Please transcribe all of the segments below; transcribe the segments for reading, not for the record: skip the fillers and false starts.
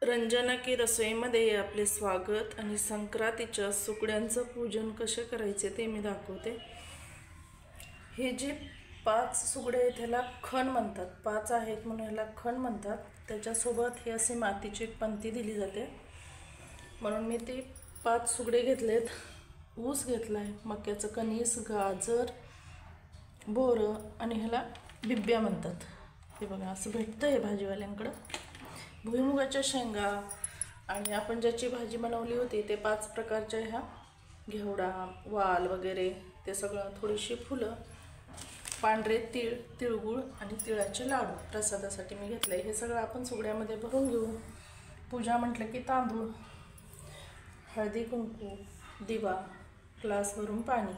रंजना की रसोईमध्ये आपले स्वागत। आणि संक्रांतीच्या सुकड्यांचं पूजन कसे करायचे ते मी दाखवते। हे जे 5 सुगडे आहेत ह्याला खण म्हणतात, 5 आहेत म्हणून ह्याला खण म्हणतात। त्याच्यासोबत हे असे मातीची पंती दिली जाते, म्हणून मी ते 5 सुगडे घेतलेत। ऊस घेतलाय, मक्याचं कणीस, गाजर, बोरं आणि ह्याला बिब्या म्हणतात। हे बघा असं भेटतं हे भाजीवाल्यांकडं। भुईमुगाच्या शेंगा आणि आपण ज्याची भाजी बनवली होती ते 5 प्रकारच्या ह्या घेवडा, वाल वगैरे ते सगळं, थोडीशी फुलं, पांढरे तीळ, तिळगुळ आणि तिळाचे लाडू प्रसादासाठी मी घेतले। हे सगळं आपण सुगड्यामध्ये भरून घेऊ। पूजा म्हटलं की तांदूळ, हळदी कुंकू, दिवा, ग्लास भरून पाणी,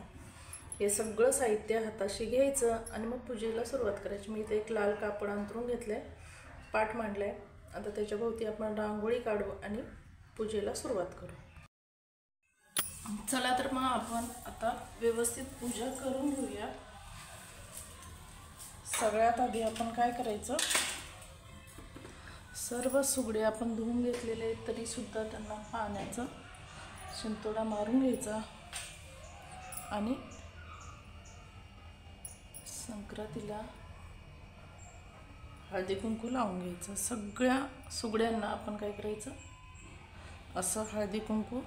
हे सगळं साहित्य हाताशी घ्यायचं आणि मग पूजेला सुरुवात करायची। मी इथे एक लाल कापड अंथरून घेतलंय, पाट मांडलाय। आता त्याच्या भोवती आपण रांगोळी काढू आणि पूजेला सुरुवात करू। चला तर मग आपण आता व्यवस्थित पूजा करून घेऊया। सगळ्यात आधी आपण काय करायचं, सर्व सुगडे आपण धुवून घेतलेले आहेत तरी सुद्धा त्यांना पाण्याचा शिंतोडा मारून घ्यायचा आणि संक्रांतीला हळदी कुंकू लावून घ्यायचं। सगळ्या सुगड्यांना आपण काय करायचं, असं हळदी कुंकू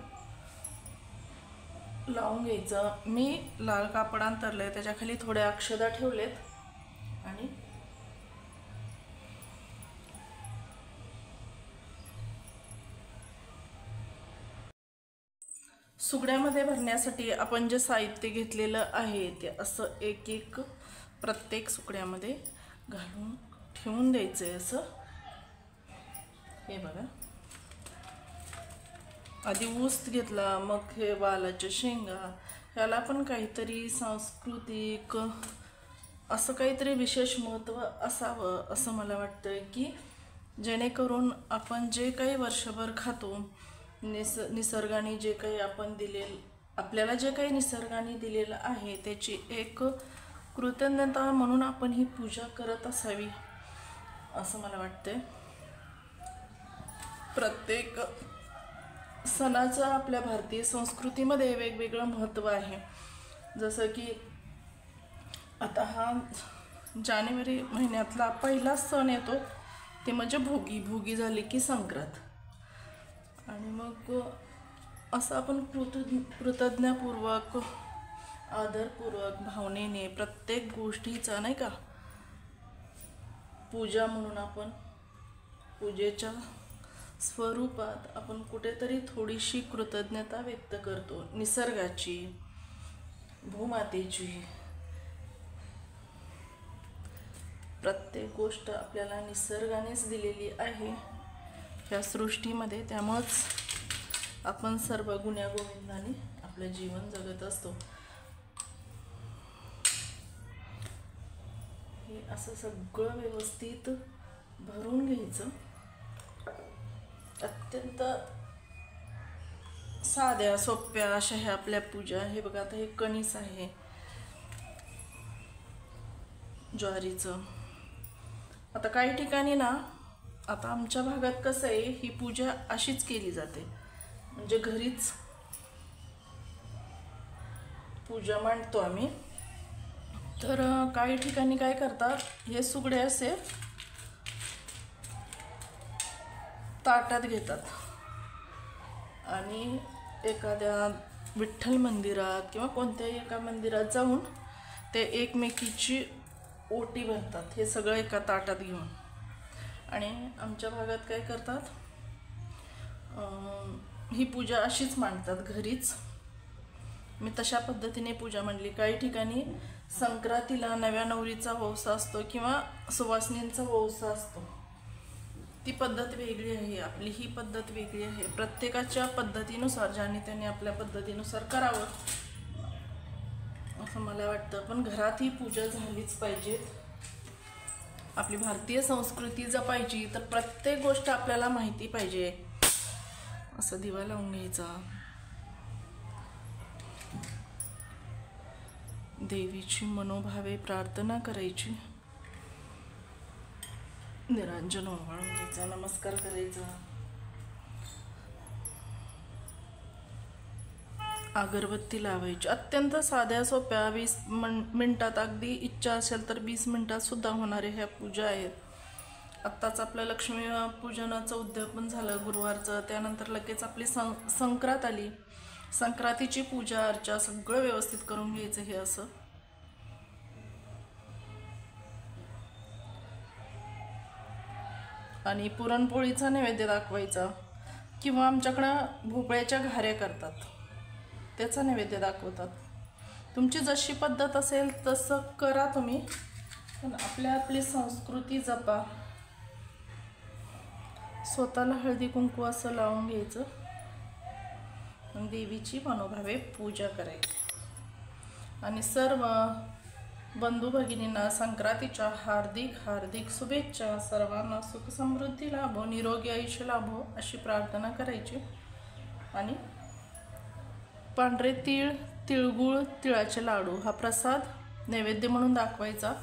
लावून घ्यायचं। मी लाल कापड अंतरलंय, त्याच्याखाली थोड्या अक्षदा ठेवलेत आणि सुगड्यामध्ये भरण्यासाठी आपण जे साहित्य घेतलेलं आहे ते असं एक एक प्रत्येक सुगड्यामध्ये घालून ठेवून द्यायचं आहे। असं हे बघा, आधी ऊस घेतला, मग हे वालाच्या शेंगा, ह्याला पण काहीतरी सांस्कृतिक असं काहीतरी विशेष महत्त्व असावं असं मला वाटतं, की जेणेकरून आपण जे काही वर्षभर खातो, निसर्गाने जे काही आपल्याला जे काही निसर्गाने दिलेलं आहे त्याची एक कृतज्ञता म्हणून आपण ही पूजा करत असावी असं मला वाटतंय। प्रत्येक सणाचं आपल्या भारतीय संस्कृतीमध्ये वेगवेगळं महत्त्व आहे। जसं की आता हा जानेवारी महिन्यातला पहिला सण येतो ते म्हणजे भोगी। भोगी झाली की संक्रांत, आणि मग असं आपण कृतज्ञतापूर्वक, आदरपूर्वक, भावनेने प्रत्येक गोष्टीचा नाही का पूजा म्हणून आपण पूजेच्या स्वरूपात आपण कुठेतरी थोडीशी कृतज्ञता व्यक्त करतो निसर्गाची, भूमातेची। प्रत्येक गोष्ट आपल्याला निसर्गानेच दिलेली आहे ह्या सृष्टीमध्ये, त्यामुळेच आपण सर्व गुण्यागोविंदाने आपलं जीवन जगत असतो। हे असं सगळं व्यवस्थित भरून घ्यायचं। अत्यंत साध्या सोप्या अशा ह्या आपल्या पूजा। हे बघा, आता हे कणीस आहे ज्वारीचं। आता काही ठिकाणी ना, आता आमच्या भागात कसं आहे, ही पूजा अशीच केली जाते, म्हणजे घरीच पूजा मांडतो आम्ही। तर काही ठिकाणी काय करतात, हे सुगडे असे ताटात घेतात आणि एखाद्या विठ्ठल मंदिरात किंवा कोणत्याही एका मंदिरात जाऊन ते एकमेकीची ओटी भरतात, हे सगळं एका ताटात घेऊन। आणि आमच्या भागात काय करतात, ही पूजा अशीच मांडतात घरीच। मी तशा पद्धतीने पूजा मांडली। काही ठिकाणी संक्रांतीला नव्या नवरीचा वौसा असतो किंवा सुवासिनींचा वौसा असतो, ती पद्धत वेगळी आहे, आपली ही पद्धत वेगळी आहे। प्रत्येकाच्या पद्धतीनुसार ज्याने त्याने आपल्या पद्धतीनुसार करावं असं मला वाटतं। पण घरात ही पूजा झालीच पाहिजे। आपली भारतीय संस्कृती जपायची तर प्रत्येक गोष्ट आपल्याला माहिती पाहिजे। असं दिवा लावून घ्यायचा, देवीची मनोभावे प्रार्थना करायची, निरांजन ओवाळून घ्यायचा, नमस्कार करायचा। अगरबत्ती लावायची. अत्यंत साध्या सोप्या 20 मिनिटात, अगदी इच्छा असेल तर 20 मिनिटात सुद्धा होणाऱ्या ह्या पूजा आहेत. आत्ताच आपलं लक्ष्मी पूजनाचं उद्यापन झालं गुरुवारचं, त्यानंतर लगेच आपली संक्रांत आली. संक्रांतीची पूजा अर्चा सगळं व्यवस्थित करून घ्यायचं. हे असं आणि पुरणपोळीचा नैवेद्य दाखवायचा, किंवा आमच्याकडं भोपळ्याच्या घाऱ्या करतात, त्याचा नैवेद्य दाखवतात. तुमची जशी पद्धत असेल तसं करा तुम्ही, पण आपली संस्कृती जपा. स्वतःला हळदी कुंकू असं लावून घ्यायचं, देवीची मनोभावे पूजा करायची. आणि सर्व बंधू भगिनींना संक्रांतीच्या हार्दिक हार्दिक शुभेच्छा. सर्वांना सुख समृद्धी लाभो, निरोगी आयुष्य लाभो अशी प्रार्थना करायची. आणि पांढरे तीळ, तिळगुळ, तिळाचे लाडू हा प्रसाद नैवेद्य म्हणून दाखवायचा.